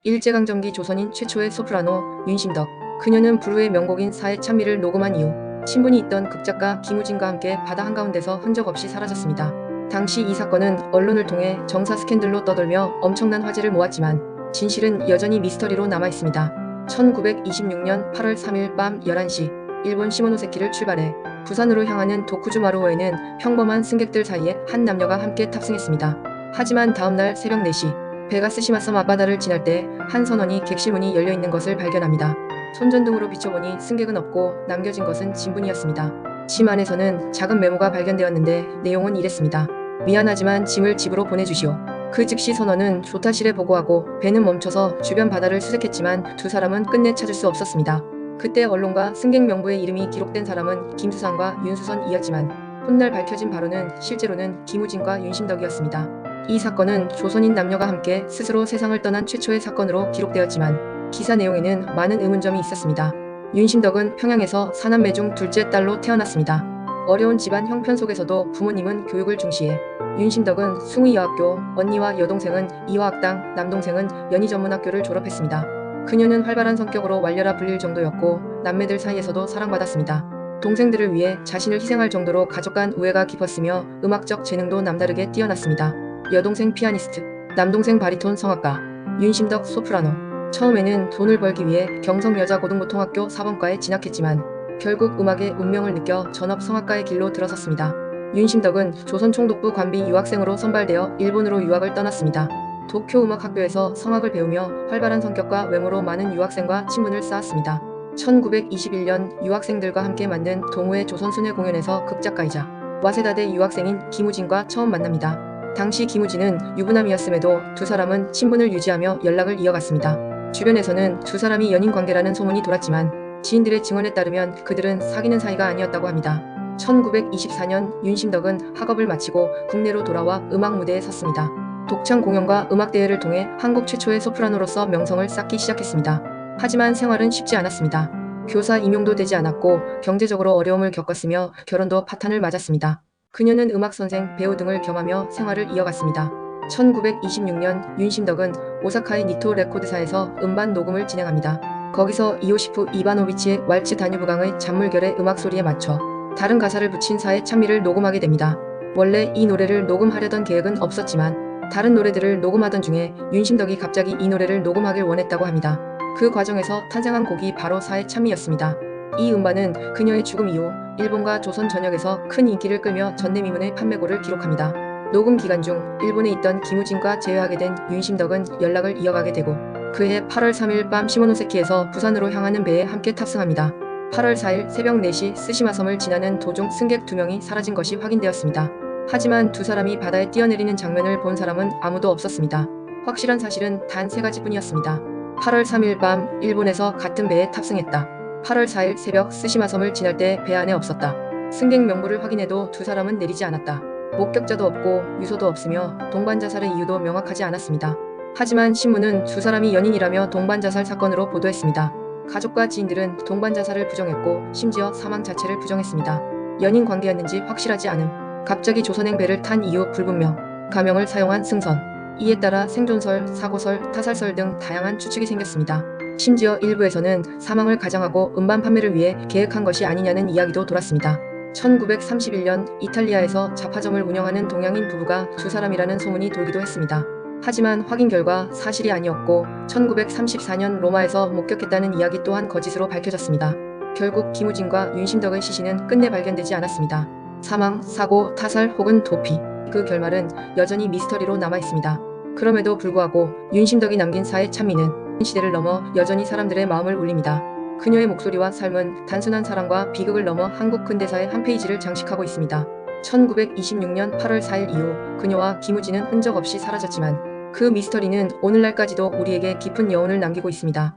일제강점기 조선인 최초의 소프라노 윤심덕. 그녀는 불후의 명곡인 사회 찬미를 녹음한 이후 친분이 있던 극작가 김우진과 함께 바다 한가운데서 흔적 없이 사라졌습니다. 당시 이 사건은 언론을 통해 정사 스캔들로 떠돌며 엄청난 화제를 모았지만 진실은 여전히 미스터리로 남아있습니다. 1926년 8월 3일 밤 11시 일본 시모노세키를 출발해 부산으로 향하는 도쿠주마루호에는 평범한 승객들 사이에 한 남녀가 함께 탑승했습니다. 하지만 다음날 새벽 4시 배가 스시마섬 앞바다를 지날 때 한 선원이 객실문이 열려있는 것을 발견합니다. 손전등으로 비춰보니 승객은 없고 남겨진 것은 짐뿐이었습니다. 짐 안에서는 작은 메모가 발견되었는데 내용은 이랬습니다. 미안하지만 짐을 집으로 보내주시오. 그 즉시 선원은 조타실에 보고하고 배는 멈춰서 주변 바다를 수색했지만 두 사람은 끝내 찾을 수 없었습니다. 그때 언론과 승객 명부의 이름이 기록된 사람은 김수상과 윤수선이었지만 훗날 밝혀진 바로는 실제로는 김우진과 윤심덕이었습니다. 이 사건은 조선인 남녀가 함께 스스로 세상을 떠난 최초의 사건으로 기록되었지만 기사 내용에는 많은 의문점이 있었습니다. 윤심덕은 평양에서 사남매 중 둘째 딸로 태어났습니다. 어려운 집안 형편 속에서도 부모님은 교육을 중시해 윤심덕은 숭의여학교, 언니와 여동생은 이화학당, 남동생은 연희전문학교를 졸업했습니다. 그녀는 활발한 성격으로 완려라 불릴 정도였고 남매들 사이에서도 사랑받았습니다. 동생들을 위해 자신을 희생할 정도로 가족 간 우애가 깊었으며 음악적 재능도 남다르게 뛰어났습니다. 여동생 피아니스트, 남동생 바리톤 성악가, 윤심덕 소프라노. 처음에는 돈을 벌기 위해 경성여자고등보통학교 4번과에 진학했지만 결국 음악의 운명을 느껴 전업 성악가의 길로 들어섰습니다. 윤심덕은 조선총독부 관비 유학생으로 선발되어 일본으로 유학을 떠났습니다. 도쿄음악학교에서 성악을 배우며 활발한 성격과 외모로 많은 유학생과 친분을 쌓았습니다. 1921년 유학생들과 함께 만든 동우의 조선순회 공연에서 극작가이자 와세다대 유학생인 김우진과 처음 만납니다. 당시 김우진은 유부남이었음에도 두 사람은 친분을 유지하며 연락을 이어갔습니다. 주변에서는 두 사람이 연인 관계라는 소문이 돌았지만 지인들의 증언에 따르면 그들은 사귀는 사이가 아니었다고 합니다. 1924년 윤심덕은 학업을 마치고 국내로 돌아와 음악 무대에 섰습니다. 독창 공연과 음악대회를 통해 한국 최초의 소프라노로서 명성을 쌓기 시작했습니다. 하지만 생활은 쉽지 않았습니다. 교사 임용도 되지 않았고 경제적으로 어려움을 겪었으며 결혼도 파탄을 맞았습니다. 그녀는 음악선생, 배우 등을 겸하며 생활을 이어갔습니다. 1926년 윤심덕은 오사카의 니토 레코드사에서 음반 녹음을 진행합니다. 거기서 이오시프 이바노비치의 왈츠 다뉴브강의 잔물결의 음악소리에 맞춰 다른 가사를 붙인 사의 찬미를 녹음하게 됩니다. 원래 이 노래를 녹음하려던 계획은 없었지만 다른 노래들을 녹음하던 중에 윤심덕이 갑자기 이 노래를 녹음하길 원했다고 합니다. 그 과정에서 탄생한 곡이 바로 사의 찬미였습니다. 이 음반은 그녀의 죽음 이후 일본과 조선 전역에서 큰 인기를 끌며 전내미문의 판매고를 기록합니다. 녹음 기간 중 일본에 있던 김우진과 재회하게 된 윤심덕은 연락을 이어가게 되고 그해 8월 3일 밤 시모노세키에서 부산으로 향하는 배에 함께 탑승합니다. 8월 4일 새벽 4시 스시마섬을 지나는 도중 승객 2명이 사라진 것이 확인되었습니다. 하지만 두 사람이 바다에 뛰어내리는 장면을 본 사람은 아무도 없었습니다. 확실한 사실은 단 3가지뿐이었습니다. 8월 3일 밤 일본에서 같은 배에 탑승했다. 8월 4일 새벽 스시마섬을 지날 때 배 안에 없었다. 승객 명부를 확인해도 두 사람은 내리지 않았다. 목격자도 없고 유서도 없으며 동반자살의 이유도 명확하지 않았습니다. 하지만 신문은 두 사람이 연인이라며 동반자살 사건으로 보도했습니다. 가족과 지인들은 동반자살을 부정했고 심지어 사망 자체를 부정했습니다. 연인 관계였는지 확실하지 않음. 갑자기 조선행 배를 탄 이유 불분명. 가명을 사용한 승선. 이에 따라 생존설, 사고설, 타살설 등 다양한 추측이 생겼습니다. 심지어 일부에서는 사망을 가장하고 음반 판매를 위해 계획한 것이 아니냐는 이야기도 돌았습니다. 1931년 이탈리아에서 잡화점을 운영하는 동양인 부부가 두 사람이라는 소문이 돌기도 했습니다. 하지만 확인 결과 사실이 아니었고 1934년 로마에서 목격했다는 이야기 또한 거짓으로 밝혀졌습니다. 결국 김우진과 윤심덕의 시신은 끝내 발견되지 않았습니다. 사망, 사고, 타살 혹은 도피. 그 결말은 여전히 미스터리로 남아있습니다. 그럼에도 불구하고 윤심덕이 남긴 사의 찬미는 시대를 넘어 여전히 사람들의 마음을 울립니다. 그녀의 목소리와 삶은 단순한 사랑과 비극을 넘어 한국 근대사의 한 페이지를 장식하고 있습니다. 1926년 8월 4일 이후 그녀와 김우진은 흔적 없이 사라졌지만 그 미스터리는 오늘날까지도 우리에게 깊은 여운을 남기고 있습니다.